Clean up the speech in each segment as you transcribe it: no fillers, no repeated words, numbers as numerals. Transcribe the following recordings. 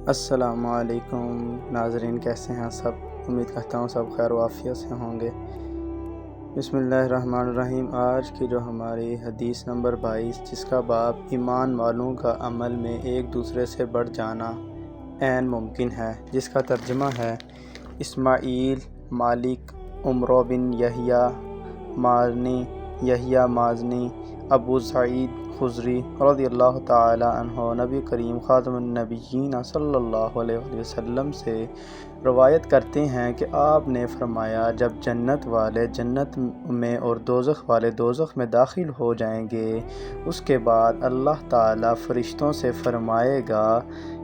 السلام علیکم ناظرین، کیسے ہیں سب؟ امید کرتا ہوں سب خیر و عافیت سے ہوں گے۔ بسم اللہ الرحمن الرحیم۔ آج کی جو ہماری حدیث نمبر 22، جس کا باب ایمان والوں کا عمل میں ایک دوسرے سے بڑھ جانا عین ممکن ہے، جس کا ترجمہ ہے: اسماعیل مالک عمرو بن یحییٰ مازنی ابو سعید خدری رضی اللہ تعالی عنہ نبی کریم خاتم النبیین صلی اللہ علیہ وسلم سے روایت کرتے ہیں کہ آپ نے فرمایا، جب جنت والے جنت میں اور دوزخ والے دوزخ میں داخل ہو جائیں گے، اس کے بعد اللہ تعالیٰ فرشتوں سے فرمائے گا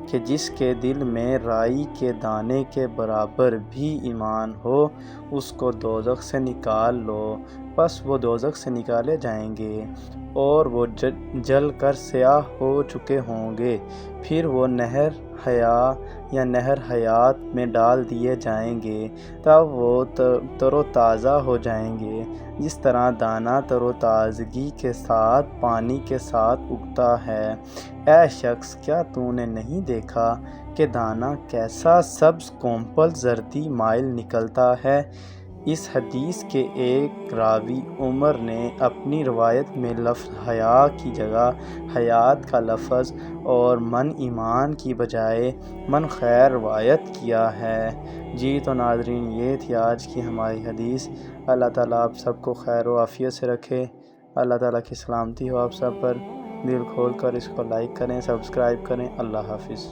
کہ جس کے دل میں رائی کے دانے کے برابر بھی ایمان ہو، اس کو دوزخ سے نکال لو۔ پس وہ دوزخ سے نکالے جائیں گے اور وہ جل کر سیاہ ہو چکے ہوں گے، پھر وہ نہر حیاء یا نہر حیات میں ڈال دیے جائیں گے، تب وہ تر و تازہ ہو جائیں گے، جس طرح دانہ تر و تازگی کے ساتھ پانی کے ساتھ اگتا ہے۔ اے شخص، کیا تو نے نہیں دیکھا کہ دانہ کیسا سبز کونپل زردی مائل نکلتا ہے؟ اس حدیث کے ایک راوی عمر نے اپنی روایت میں لفظ حیاء کی جگہ حیات کا لفظ اور من ایمان کی بجائے من خیر روایت کیا ہے۔ جی تو ناظرین، یہ تھی آج کی ہماری حدیث۔ اللہ تعالیٰ آپ سب کو خیر و عافیت سے رکھے۔ اللہ تعالیٰ کی سلامتی ہو آپ سب پر۔ دل کھول کر اس کو لائک کریں، سبسکرائب کریں۔ اللہ حافظ۔